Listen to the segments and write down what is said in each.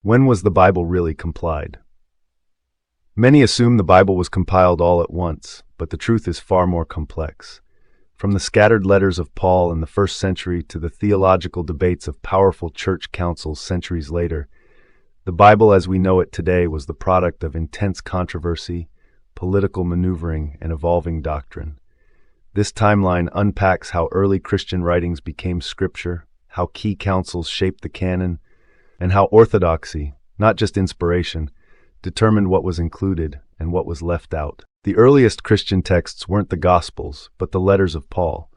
When was the Bible really compiled? Many assume the Bible was compiled all at once, but the truth is far more complex. From the scattered letters of Paul in the first century to the theological debates of powerful church councils centuries later, the Bible as we know it today was the product of intense controversy, political maneuvering, and evolving doctrine. This timeline unpacks how early Christian writings became scripture, how key councils shaped the canon, and how orthodoxy, not just inspiration, determined what was included and what was left out. The earliest Christian texts weren't the Gospels, but the letters of Paul,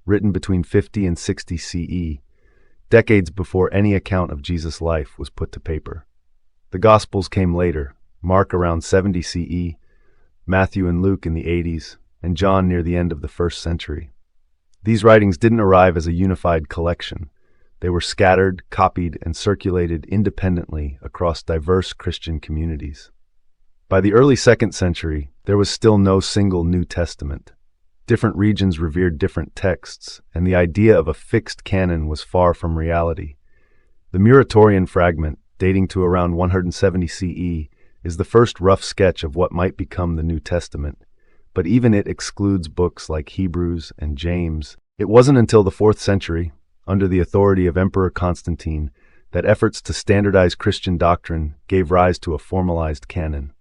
written between 50 and 60 CE, decades before any account of Jesus' life was put to paper. The Gospels came later, Mark around 70 CE, Matthew and Luke in the 80s, and John near the end of the first century. These writings didn't arrive as a unified collection. They were scattered, copied, and circulated independently across diverse Christian communities. By the early 2nd century, there was still no single New Testament. Different regions revered different texts, and the idea of a fixed canon was far from reality. The Muratorian fragment, dating to around 170 CE, is the first rough sketch of what might become the New Testament, but even it excludes books like Hebrews and James. It wasn't until the 4th century, under the authority of Emperor Constantine, that efforts to standardize Christian doctrine gave rise to a formalized canon.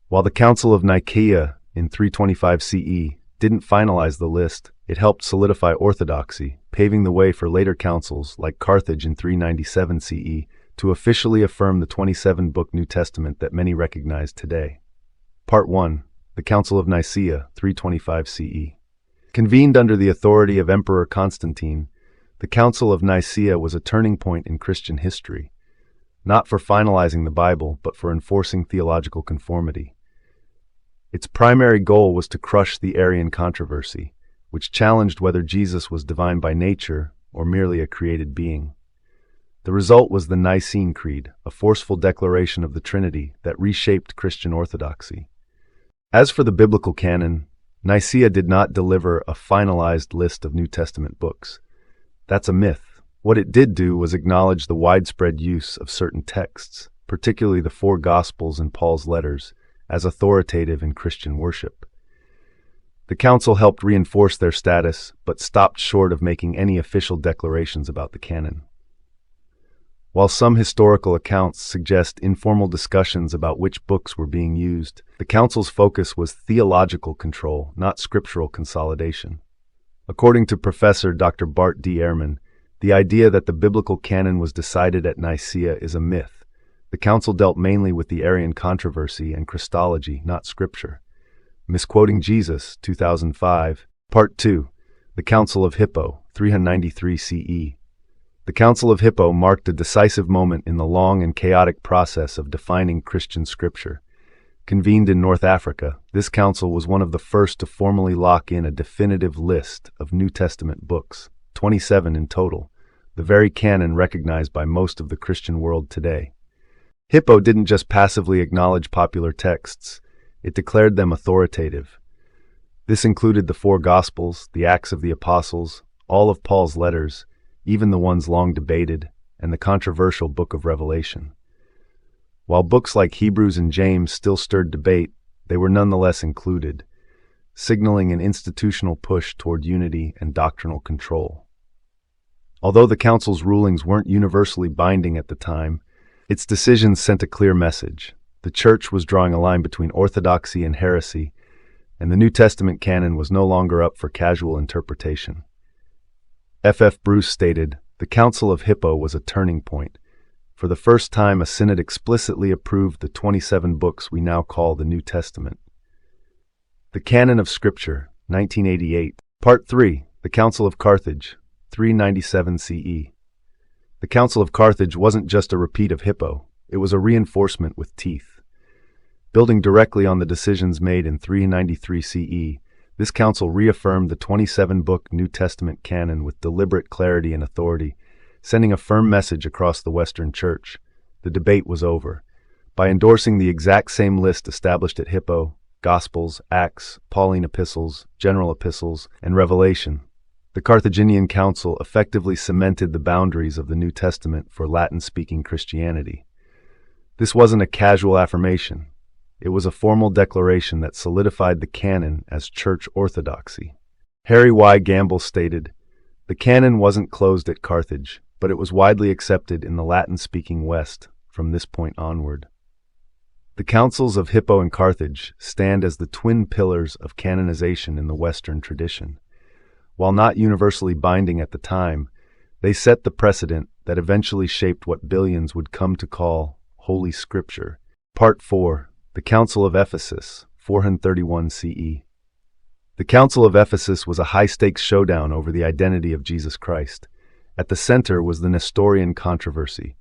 While the Council of Nicaea in 325 CE didn't finalize the list, it helped solidify orthodoxy, paving the way for later councils like Carthage in 397 CE to officially affirm the 27-book New Testament that many recognize today. Part 1. The Council of Nicaea, 325 CE. Convened under the authority of Emperor Constantine, the Council of Nicaea was a turning point in Christian history, not for finalizing the Bible, but for enforcing theological conformity. Its primary goal was to crush the Arian controversy, which challenged whether Jesus was divine by nature or merely a created being. The result was the Nicene Creed, a forceful declaration of the Trinity that reshaped Christian orthodoxy. As for the biblical canon, Nicaea did not deliver a finalized list of New Testament books. That's a myth. What it did do was acknowledge the widespread use of certain texts, particularly the 4 Gospels and Paul's letters, as authoritative in Christian worship. The council helped reinforce their status, but stopped short of making any official declarations about the canon. While some historical accounts suggest informal discussions about which books were being used, the council's focus was theological control, not scriptural consolidation. According to Professor Dr. Bart D. Ehrman, the idea that the biblical canon was decided at Nicaea is a myth. The council dealt mainly with the Arian controversy and Christology, not scripture. Misquoting Jesus, 2005. Part 2. The Council of Hippo, 393 CE. The Council of Hippo marked a decisive moment in the long and chaotic process of defining Christian scripture. Convened in North Africa, this council was one of the first to formally lock in a definitive list of New Testament books, 27 in total, the very canon recognized by most of the Christian world today. Hippo didn't just passively acknowledge popular texts, it declared them authoritative. This included the 4 Gospels, the Acts of the Apostles, all of Paul's letters, even the ones long debated, and the controversial Book of Revelation. While books like Hebrews and James still stirred debate, they were nonetheless included, signaling an institutional push toward unity and doctrinal control. Although the council's rulings weren't universally binding at the time, its decisions sent a clear message. The Church was drawing a line between orthodoxy and heresy, and the New Testament canon was no longer up for casual interpretation. F. Bruce stated, "The Council of Hippo was a turning point. For the first time, a synod explicitly approved the 27 books we now call the New Testament." The Canon of Scripture, 1988. Part 3. The Council of Carthage, 397 CE. The Council of Carthage wasn't just a repeat of Hippo, it was a reinforcement with teeth. Building directly on the decisions made in 393 CE, this council reaffirmed the 27-book New Testament canon with deliberate clarity and authority, sending a firm message across the Western Church. The debate was over. By endorsing the exact same list established at Hippo, Gospels, Acts, Pauline epistles, general epistles, and Revelation, the Carthaginian Council effectively cemented the boundaries of the New Testament for Latin-speaking Christianity. This wasn't a casual affirmation. It was a formal declaration that solidified the canon as church orthodoxy. Harry Y. Gamble stated, "The canon wasn't closed at Carthage, but it was widely accepted in the Latin-speaking West from this point onward." The councils of Hippo and Carthage stand as the twin pillars of canonization in the Western tradition. While not universally binding at the time, they set the precedent that eventually shaped what billions would come to call Holy Scripture. Part 4. The Council of Ephesus, 431 CE. The Council of Ephesus was a high-stakes showdown over the identity of Jesus Christ. At the center was the Nestorian controversy.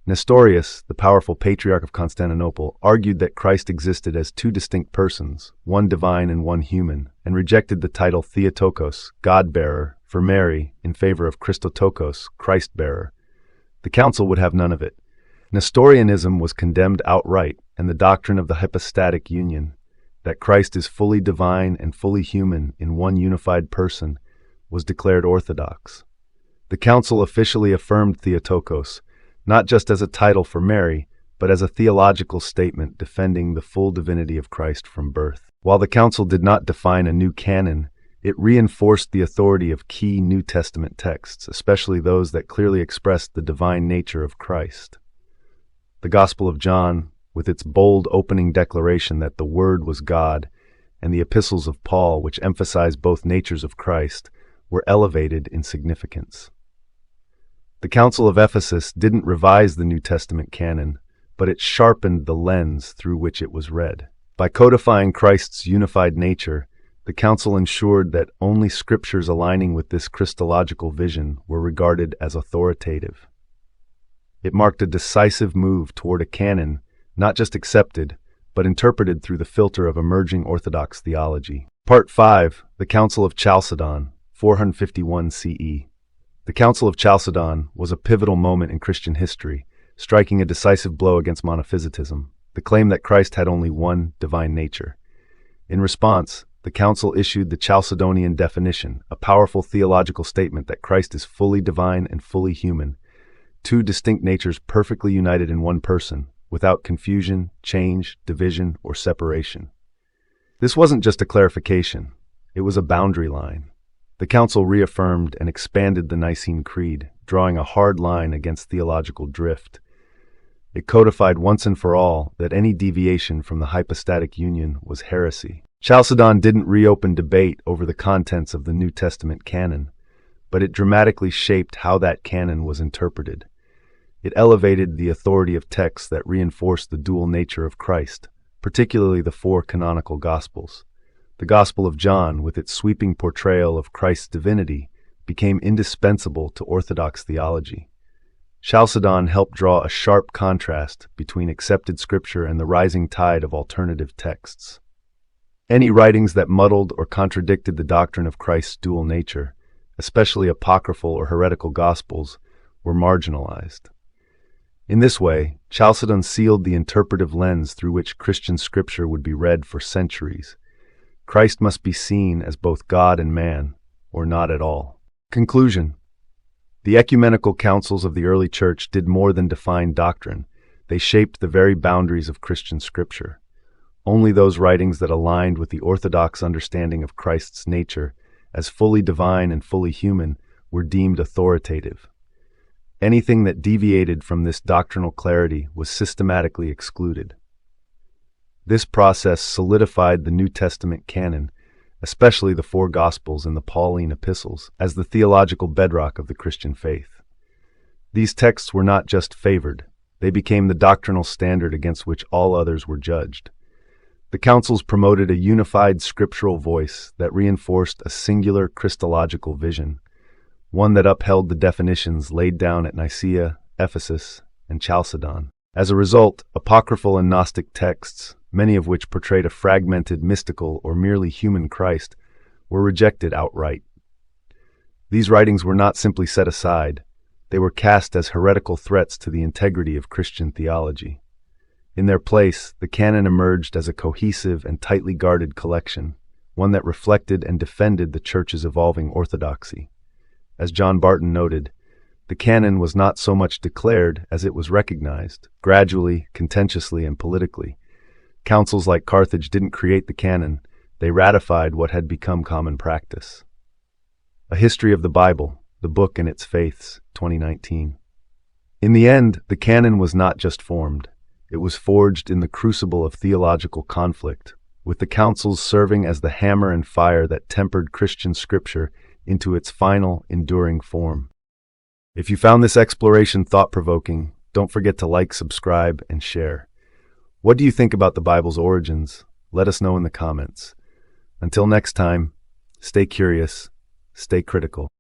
Nestorius, the powerful patriarch of Constantinople, argued that Christ existed as two distinct persons, one divine and one human, and rejected the title Theotokos, God-bearer, for Mary, in favor of Christotokos, Christ-bearer. The council would have none of it. Nestorianism was condemned outright, and the doctrine of the hypostatic union, that Christ is fully divine and fully human in one unified person, was declared orthodox. The council officially affirmed Theotokos, not just as a title for Mary, but as a theological statement defending the full divinity of Christ from birth. While the council did not define a new canon, it reinforced the authority of key New Testament texts, especially those that clearly expressed the divine nature of Christ. The Gospel of John, with its bold opening declaration that the Word was God, and the epistles of Paul, which emphasize both natures of Christ, were elevated in significance. The Council of Ephesus didn't revise the New Testament canon, but it sharpened the lens through which it was read. By codifying Christ's unified nature, the Council ensured that only scriptures aligning with this Christological vision were regarded as authoritative. It marked a decisive move toward a canon not just accepted, but interpreted through the filter of emerging Orthodox theology. Part 5. The Council of Chalcedon, 451 CE. The Council of Chalcedon was a pivotal moment in Christian history, striking a decisive blow against monophysitism, the claim that Christ had only one divine nature. In response, the Council issued the Chalcedonian definition, a powerful theological statement that Christ is fully divine and fully human, two distinct natures perfectly united in one person, without confusion, change, division, or separation. This wasn't just a clarification, it was a boundary line. The Council reaffirmed and expanded the Nicene Creed, drawing a hard line against theological drift. It codified once and for all that any deviation from the hypostatic union was heresy. Chalcedon didn't reopen debate over the contents of the New Testament canon, but it dramatically shaped how that canon was interpreted. It elevated the authority of texts that reinforced the dual nature of Christ, particularly the four canonical Gospels. The Gospel of John, with its sweeping portrayal of Christ's divinity, became indispensable to Orthodox theology. Chalcedon helped draw a sharp contrast between accepted scripture and the rising tide of alternative texts. Any writings that muddled or contradicted the doctrine of Christ's dual nature, especially apocryphal or heretical Gospels, were marginalized. In this way, Chalcedon sealed the interpretive lens through which Christian scripture would be read for centuries. Christ must be seen as both God and man, or not at all. Conclusion. The ecumenical councils of the early church did more than define doctrine. They shaped the very boundaries of Christian scripture. Only those writings that aligned with the orthodox understanding of Christ's nature as fully divine and fully human were deemed authoritative. Anything that deviated from this doctrinal clarity was systematically excluded. This process solidified the New Testament canon, especially the four Gospels and the Pauline epistles, as the theological bedrock of the Christian faith. These texts were not just favored, they became the doctrinal standard against which all others were judged. The councils promoted a unified scriptural voice that reinforced a singular Christological vision, one that upheld the definitions laid down at Nicaea, Ephesus, and Chalcedon. As a result, apocryphal and Gnostic texts, many of which portrayed a fragmented, mystical, or merely human Christ, were rejected outright. These writings were not simply set aside, they were cast as heretical threats to the integrity of Christian theology. In their place, the canon emerged as a cohesive and tightly guarded collection, one that reflected and defended the Church's evolving orthodoxy. As John Barton noted, the The canon was not so much declared as it was recognized, gradually, contentiously, and politically. Councils like Carthage didn't create the canon, they ratified what had become common practice. A History of the Bible, the Book and Its Faiths, 2019. In the end, the canon was not just formed. It was forged in the crucible of theological conflict, with the councils serving as the hammer and fire that tempered Christian scripture into its final, enduring form. If you found this exploration thought-provoking, don't forget to like, subscribe, and share. What do you think about the Bible's origins? Let us know in the comments. Until next time, stay curious, stay critical.